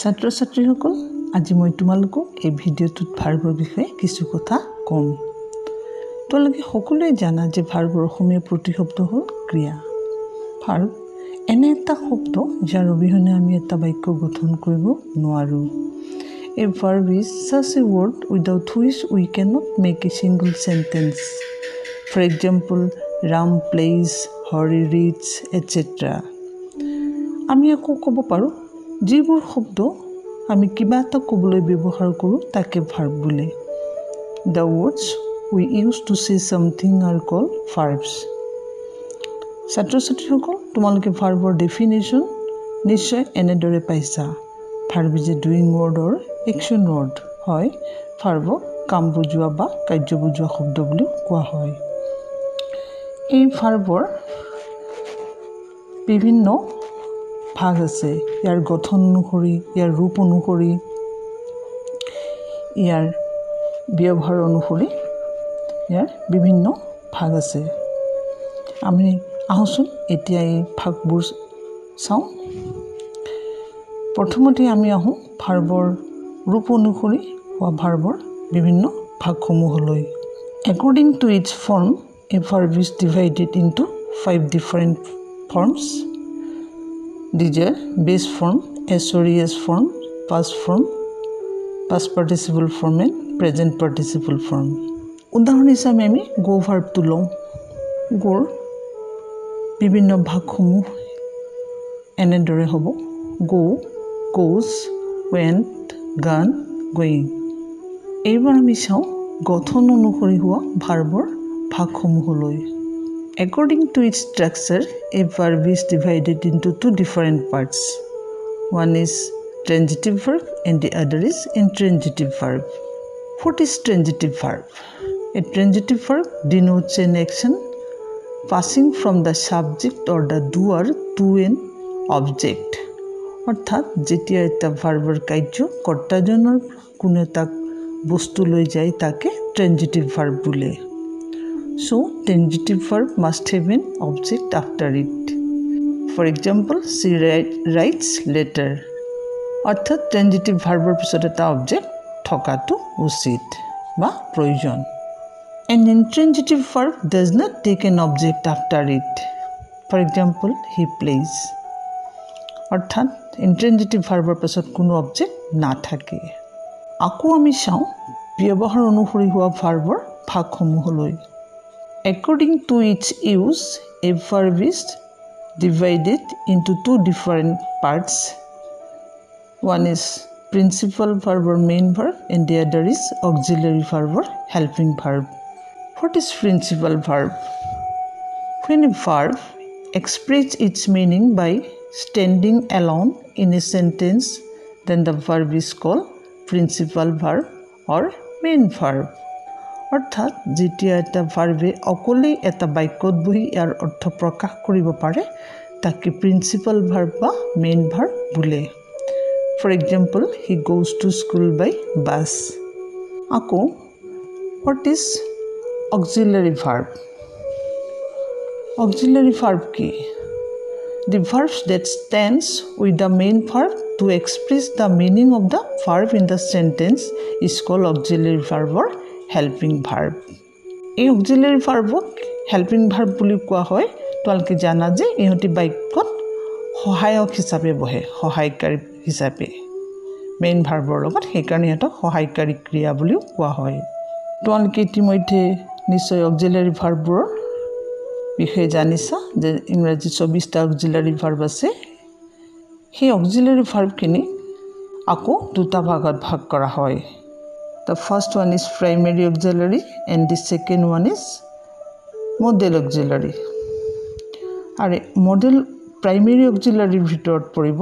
ছাত্ৰ ছাত্ৰীসকল আজি মই তোমালোকক এই ভিডিঅ'টোত ভাৰ্বৰ বিষয়ে কিছু কথা কম। তোমালোকে সকলোৱে জানা যে ভাৰ্বৰ অসমীয়া প্ৰতিশব্দ হ'ল ক্ৰিয়া। ভাৰ্ব এনে এটা শব্দ যাৰ অবিহনে আমি এটা বাক্য গঠন কৰিব নোৱাৰোঁ। A verb is such a word without which we cannot make a single sentence. For example, Ram plays, Hari reads, etc. আমি আকৌ ক'ব পাৰোঁ যিবোৰ শব্দ আমি কিবা এটা ক'বলৈ ব্যৱহাৰ কৰোঁ তাকে ভাৰ্ব বোলে। The words we use to say something are called verbs. ছাত্ৰ ছাত্ৰীসকল তোমালোকে ভাৰ্বৰ ডেফিনেশ্যন নিশ্চয় এনেদৰে পাইছা। Verb is a doing word or action word হয়। ভাৰ্বক কাম বুজোৱা বা কাৰ্য বুজোৱা শব্দ বুলিও কোৱা হয়। এই ভাৰ্বৰ বিভিন্ন ভাগ আছে। ইয়াৰ গঠন অনুসৰি, ইয়াৰ ৰূপ অনুসৰি, ইয়াৰ ব্যৱহাৰ অনুসৰি ইয়াৰ বিভিন্ন ভাগ আছে। আমি আহোচোন এতিয়া এই ভাগবোৰ চাওঁ। প্ৰথমতে আমি আহোঁ ভাৰ্বৰ ৰূপ অনুসৰি হোৱা ভাৰ্বৰ বিভিন্ন ভাগসমূহলৈ। According to its form, a verb is divided into 5 different forms. These are base form, aorist form, past form, past participle form and present participle form. উদাহৰণ হিচাপে আমি go ভাৰ্বটো লওঁ। গোৰ বিভিন্ন ভাগসমূহ এনেদৰে হ'ব: go, goes, went, gone, going. এইবাৰ আমি চাওঁ গঠন অনুসৰি হোৱা ভাৰ্বৰ ভাগসমূহলৈ। According to its structure, a verb is divided into 2 different parts. One is transitive verb and the other is intransitive verb. What is transitive verb? A transitive verb denotes an action passing from the subject or the doer to an object. অৰ্থাৎ যেতিয়া এটা ভাৰ্বৰ কাৰ্য কৰ্তাজনৰ কোনো এটা বস্তু লৈ যায় তাকে ট্ৰেনজিটিভ ভাৰ্ব বোলে। So, transitive verb must have an object after it. For example, she writes letter. অৰ্থাৎ ট্ৰেনজিটিভ ভাৰ্বৰ পিছত এটা অবজেক্ট থকাটো উচিত বা প্ৰয়োজন। An intransitive verb does not take an object after it. For example, he plays. অৰ্থাৎ ইন্ট্ৰেনজিটিভ ভাৰ্বৰ পিছত কোনো অবজেক্ট নাথাকে। আকৌ আমি চাওঁ ব্যৱহাৰ অনুসৰি হোৱা ভাৰ্বৰ ভাগসমূহলৈ। According to its use, a verb is divided into 2 different parts. One is principal verb or main verb and the other is auxiliary verb or helping verb. What is principal verb? When a verb expresses its meaning by standing alone in a sentence, then the verb is called principal verb or main verb. অৰ্থাৎ যেতিয়া এটা ভাৰ্বে অকলেই এটা বাক্যত বহি ইয়াৰ অৰ্থ প্ৰকাশ কৰিব পাৰে তাকে প্ৰিন্সিপাল ভাৰ্ব বা মেইন ভাৰ্ব বোলে। For example, he goes to school by bus. আকৌ what is auxiliary verb? Auxiliary verb কি? The verbs that stands with the main verb to express the meaning of the verb in the sentence is called auxiliary verb or helping verb. এই auxiliary verbক helping verb বুলি কোৱা হয়। তোমালোকে জানা যে ইহঁতি বাক্যত সহায়ক হিচাপে বহে, সহায়কাৰী হিচাপে মেইন ভাৰ্বৰ লগত, সেইকাৰণে ইহঁতক সহায়কাৰী ক্ৰিয়া বুলিও কোৱা হয়। তোমালোকে ইতিমধ্যে নিশ্চয় auxiliary verbবোৰৰ বিষয়ে জানিছা যে ইংৰাজী 24টা অক্সিলাৰী ভাৰ্ব আছে। সেই অক্সিলাৰী ভাৰ্বখিনি আকৌ 2টা ভাগত ভাগ কৰা হয়। The first one is primary auxiliary and the second one is modal auxiliary. আৰু modal primary auxiliary ভিতৰত পৰিব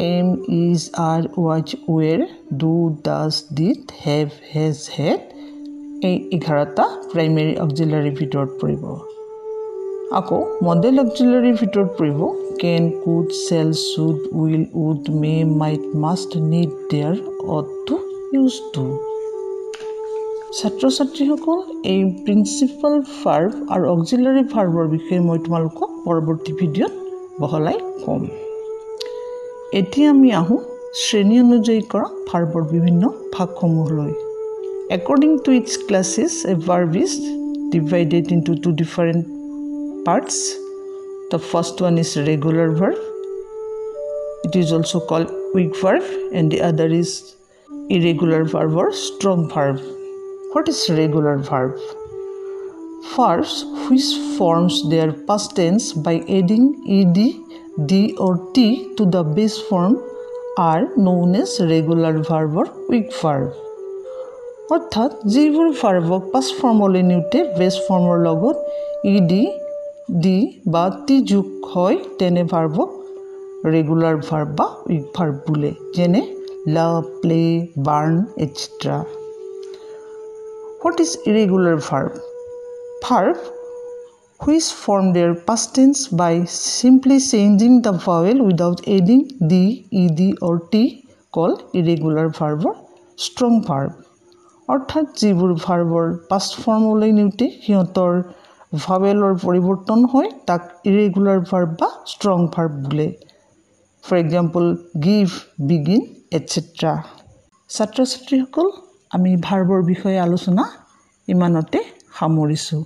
am, is, are, was, were, do, does, did, have, has, had। এই 11টা primary auxiliary ভিতৰত পৰিব। আকৌ modal auxiliary ভিতৰত পৰিব can, could, shall, should, will, would, may, might, must, need, dare, ought to, used to। ছাত্ৰ ছাত্ৰীসকল এই প্ৰিন্সিপাল ভাৰ্ব আৰু অক্সিলাৰী ভাৰ্বৰ বিষয়ে মই তোমালোকক পৰৱৰ্তী ভিডিঅ'ত বহলাই ক'ম। এতিয়া আমি আহোঁ শ্ৰেণী অনুযায়ী কৰা ভাৰ্বৰ বিভিন্ন ভাগসমূহলৈ according to its classes a verb is divided into two different parts. The first one is regular verb. It is also called weak verb, and the other is irregular verb or strong verb. What is regular verb? Verbs which forms their past tense by adding ed, d or t to the base form are known as regular verb or weak verb. অর্থাৎ যিবোৰ ভাৰ্বক past ফৰ্মলৈ নিওঁতে বেছ ফৰ্মৰ লগত ed, d বা t যোগ হয় তেনে ভাৰ্বক regular verb বা উইক ভাৰ্ব বোলে যেনে love, play, burn etcetera. What is irregular verb? Verb which form their past tense by simply changing the vowel without adding d, ed or t called irregular verb or strong verb. অৰ্থাৎ যিবোৰ ভাৰ্বৰ past ফৰ্মলৈ নিওঁতে সিহঁতৰ ভাৱেলৰ পৰিৱৰ্তন হয় তাক irregular verb বা strong verb বোলে। For example give, begin etcetera. ছাত্ৰ ছাত্ৰীসকল, আমি ভাৰ্বৰ বিষয়ে আলোচনা ইমানতে সামৰিছোঁ।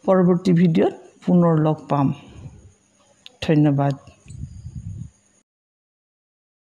পৰৱৰ্তী ভিডিঅ'ত পুনৰ লগ পাম। ধন্যবাদ।